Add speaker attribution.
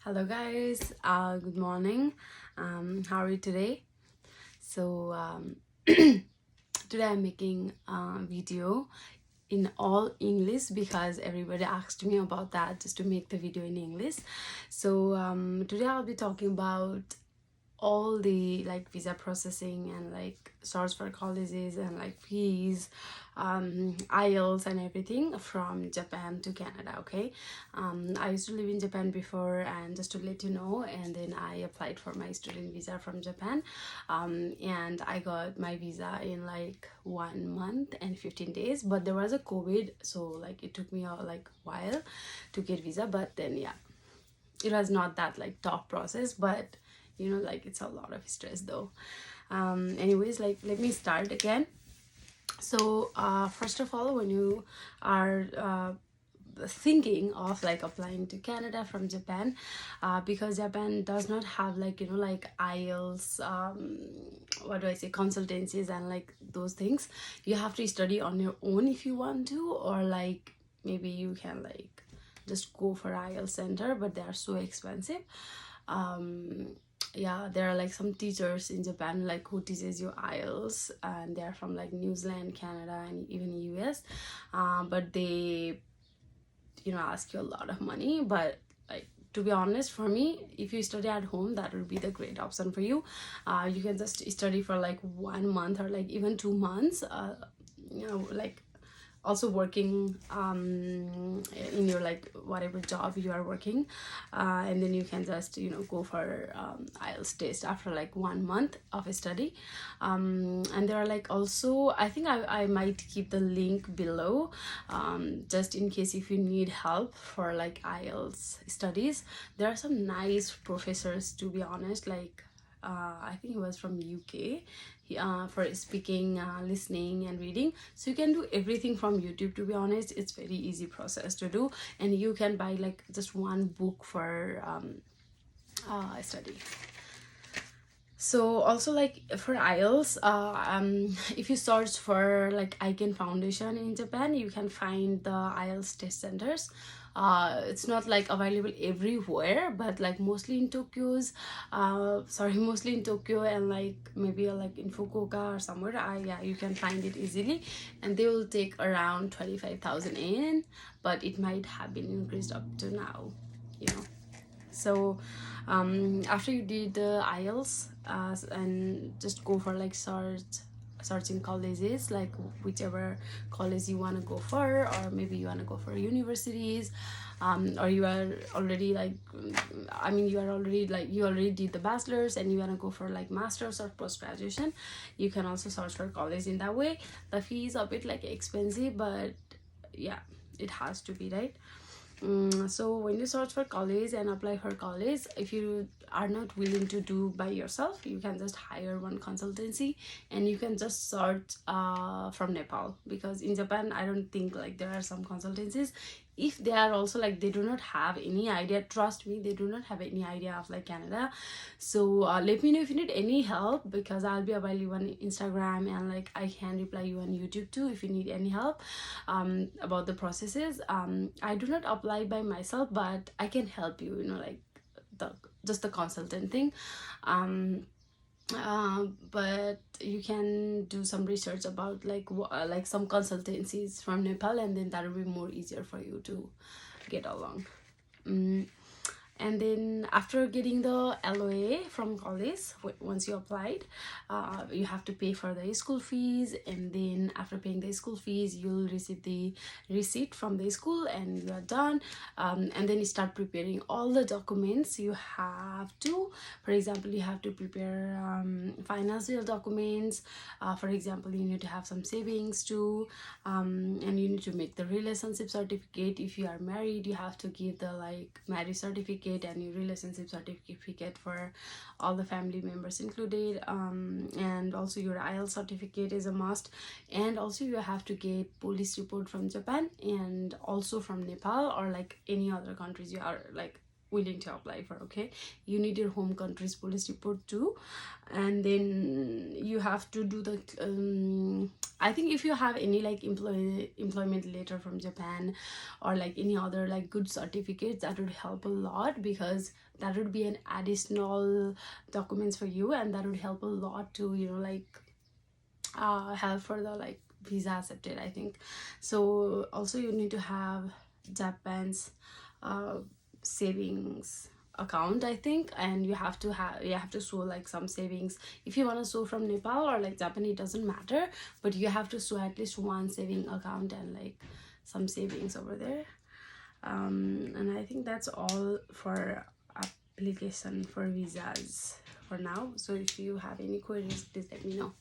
Speaker 1: Hello guys, good morning. How are you today? So today I'm making a video in all English because everybody asked me about that, just to make the video in English. So today I'll be talking about all the like visa processing and like source for colleges and like fees, IELTS and everything from Japan to Canada. Okay, I used to live in Japan before, and just to let you know, and then I applied for my student visa from Japan, and I got my visa in like 1 month and 15 days, but there was a COVID, so like it took me a like while to get visa. But then yeah, it was not that like tough process, but like it's a lot of stress though. Anyways, like let me start again. So first of all, when you are thinking of like applying to Canada from Japan, because Japan does not have like like IELTS, what do I say, consultancies and like those things. You have to study on your own if you want to, or like maybe you can like just go for IELTS center, but they are so expensive. Yeah, there are like some teachers in Japan like who teaches you IELTS, and they're from like New Zealand, Canada, and even US. But they ask you a lot of money. But like, to be honest, for me, if you study at home, that would be the great option for you. You can just study for like 1 month or like even 2 months, like also working in your like whatever job you are working, and then you can just go for IELTS test after like 1 month of study. And there are like also, I think I might keep the link below, just in case if you need help for like IELTS studies. There are some nice professors, to be honest, like I think he was from UK, for speaking, listening and reading. So you can do everything from YouTube. To be honest, it's very easy process to do, and you can buy like just one book for study. So also like for IELTS, if you search for like Icon Foundation in Japan, you can find the IELTS test centers. It's not like available everywhere, but like mostly in mostly in Tokyo, and like maybe like in Fukuoka or somewhere. Yeah, you can find it easily, and they will take around 25,000 yen, but it might have been increased up to now, you know. So after you did the IELTS, and just go for like searching colleges, like whichever college you want to go for, or maybe you want to go for universities, or you are already like, you already did the bachelor's and you want to go for like master's or post-graduation. You can also search for college in that way. The fee is a bit like expensive, but yeah, it has to be, right? So when you search for college and apply for college, if you are not willing to do by yourself, you can just hire one consultancy, and you can just search from Nepal, because in Japan I don't think like there are some consultancies. If they are also like, they do not have any idea, trust me, they do not have any idea of like Canada. So let me know if you need any help, because I'll be available on Instagram, and like I can reply you on YouTube too if you need any help about the processes. I do not apply by myself, but I can help you, like the consultant thing. But you can do some research about like some consultancies from Nepal, and then that will be more easier for you to get along. And then after getting the LOA from college, once you applied, you have to pay for the school fees, and then after paying the school fees, you'll receive the receipt from the school, and you are done. And then you start preparing all the documents you have to. For example, you have to prepare financial documents. For example, you need to have some savings too, and you need to make the relationship certificate. If you are married, you have to give the like marriage certificate and your relationship certificate for all the family members included, and also your IELTS certificate is a must. And also you have to get police report from Japan, and also from Nepal, or like any other countries you are like willing to apply for. Okay, you need your home country's police report too, and then you have to do the I think if you have any like employment letter from Japan, or like any other like good certificates, that would help a lot, because that would be an additional documents for you, and that would help a lot to, you know, like help for the like visa accepted, I think. So also you need to have Japan's uh, savings account, I think, and you have to show like some savings. If you want to show from Nepal or like Japan, it doesn't matter, but you have to show at least one saving account and like some savings over there. And I think that's all for application for visas for now. So if you have any queries, please let me know.